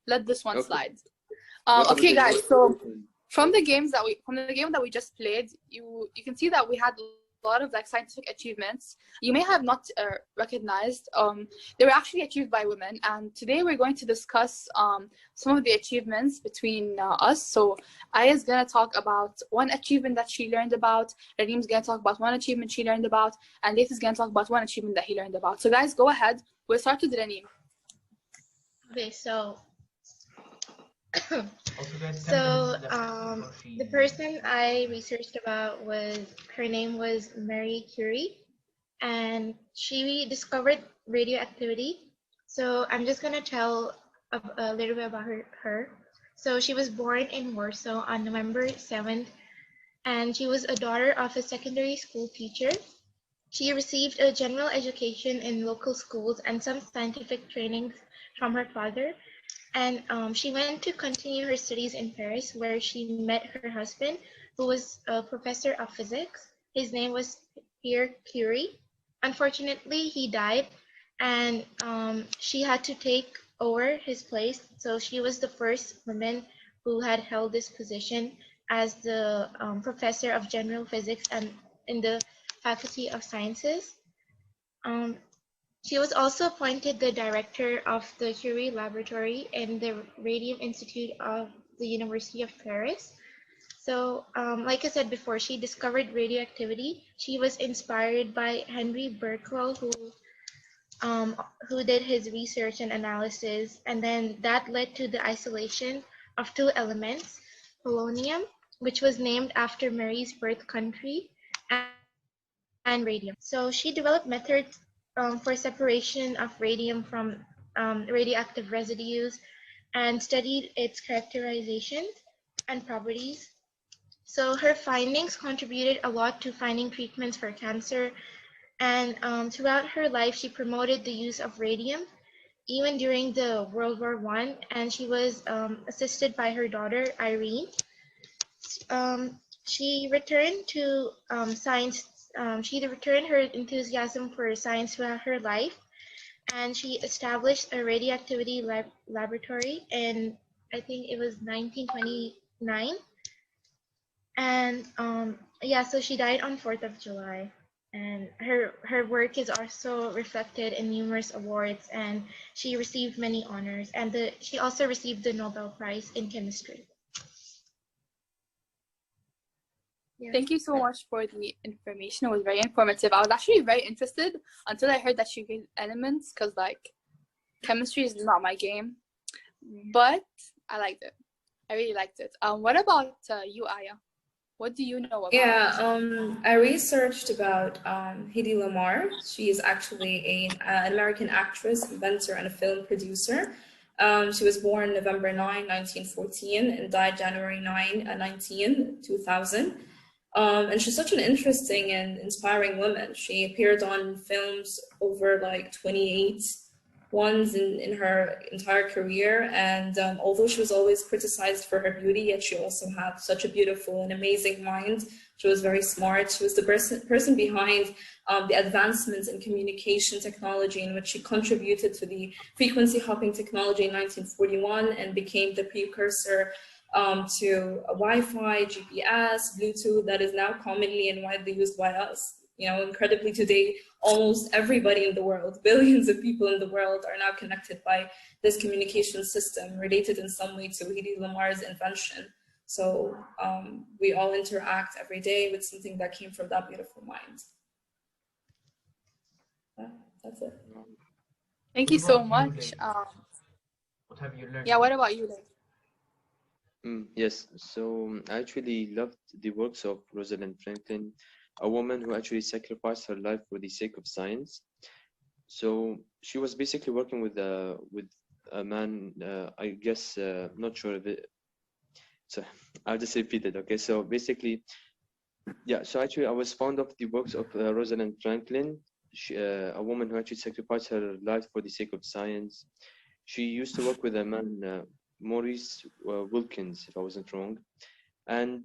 let this one Okay. slide. What about Okay, the guys. whole- So from the game that we just played, you can see that we had a lot of like scientific achievements. You may have not recognized. They were actually achieved by women, and today we're going to discuss some of the achievements between us. So Aya's gonna talk about one achievement that she learned about. Raneem's gonna talk about one achievement she learned about, and Layth is gonna talk about one achievement that he learned about. So guys, go ahead. We'll start with Raneem. Okay, so Also, guys, 10 So, minutes left before she- the person I researched about her name was Marie Curie, and she discovered radioactivity. So I'm just gonna tell a little bit about her. So she was born in Warsaw on November 7th, and she was a daughter of a secondary school teacher. She received a general education in local schools and some scientific trainings from her father. And she went to continue her studies in Paris, where she met her husband, who was a professor of physics. His name was Pierre Curie. Unfortunately, he died, and she had to take over his place. So she was the first woman who had held this position as the professor of general physics and in the Faculty of Sciences. She was also appointed the director of the Curie Laboratory in the Radium Institute of the University of Paris. So, like I said before, she discovered radioactivity. She was inspired by Henry Berkeley, who did his research and analysis, and then that led to the isolation of two elements, polonium, which was named after Mary's birth country, and radium. So she developed methods for separation of radium from radioactive residues and studied its characterizations and properties. So her findings contributed a lot to finding treatments for cancer, and throughout her life, she promoted the use of radium, even during the World War I, and she was assisted by her daughter, Irene. She returned to science. She returned her enthusiasm for science throughout her life, and she established a radioactivity laboratory in, I think it was 1929. And yeah, so she died on 4th of July. And her work is also reflected in numerous awards, and she received many honors. And she also received the Nobel Prize in Chemistry. Yeah. Thank you so much for the information. It was very informative. I was actually very interested until I heard that she gave elements, because like chemistry is not my game, but I liked it. I really liked it. What about you, Aya? What do you know about? Yeah, I researched about Hedy Lamarr. She is actually an American actress, inventor, and a film producer. She was born November 9, 1914, and died January 9, 2000. And she's such an interesting and inspiring woman. She appeared on films over like 28 ones in her entire career, and although she was always criticized for her beauty, yet she also had such a beautiful and amazing mind. She was very smart. She was the person behind the advancements in communication technology, in which she contributed to the frequency hopping technology in 1941 and became the precursor to Wi-Fi, GPS, Bluetooth that is now commonly and widely used by us. You know, incredibly today, almost everybody in the world, billions of people in the world, are now connected by this communication system related in some way to Hedy Lamarr's invention. So we all interact every day with something that came from that beautiful mind. Yeah, that's it. Thank you so much. What have you learned? Yeah, what about you, Yes, so I actually loved the works of Rosalind Franklin, a woman who actually sacrificed her life for the sake of science. So she was basically working with a man, I guess, not sure if it, so I'll just repeat it, okay? So basically, yeah, so actually I was fond of the works of Rosalind Franklin, a woman who actually sacrificed her life for the sake of science. She used to work with a man, Maurice Wilkins, if I wasn't wrong. And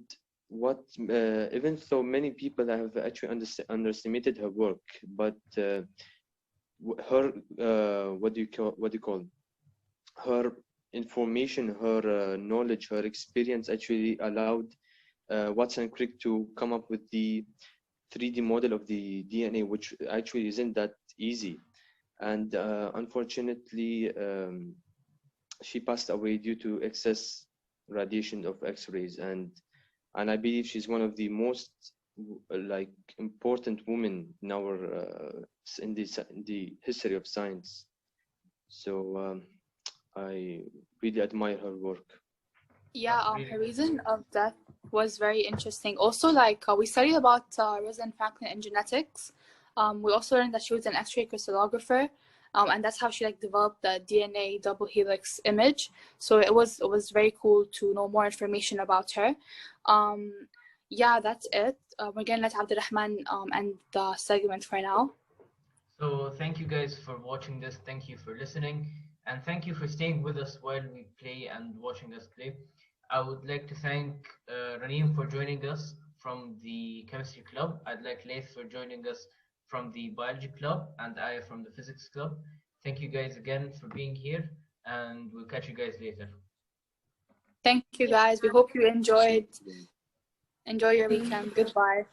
even though many people have actually underestimated her work, but her, what do you call, her information, her knowledge, her experience actually allowed Watson and Crick to come up with the 3D model of the DNA, which actually isn't that easy. And unfortunately, she passed away due to excess radiation of X-rays, and I believe she's one of the most like important women in our in the history of science. So I really admire her work. Yeah, her reason of death was very interesting. Also, like we studied about Rosalind Franklin in genetics. We also learned that she was an X-ray crystallographer. And that's how she like developed the DNA double helix image. So it was very cool to know more information about her. Yeah, that's it. We're gonna let Abdurrahman end the segment for now. So thank you guys for watching this. Thank you for listening, and thank you for staying with us while we play and watching us play. I would like to thank Raneem for joining us from the chemistry club. I'd like Laith for joining us from the biology club, and I from the physics club. Thank you guys again for being here, and we'll catch you guys later. Thank you guys. We hope you enjoyed. Enjoy your weekend. Goodbye.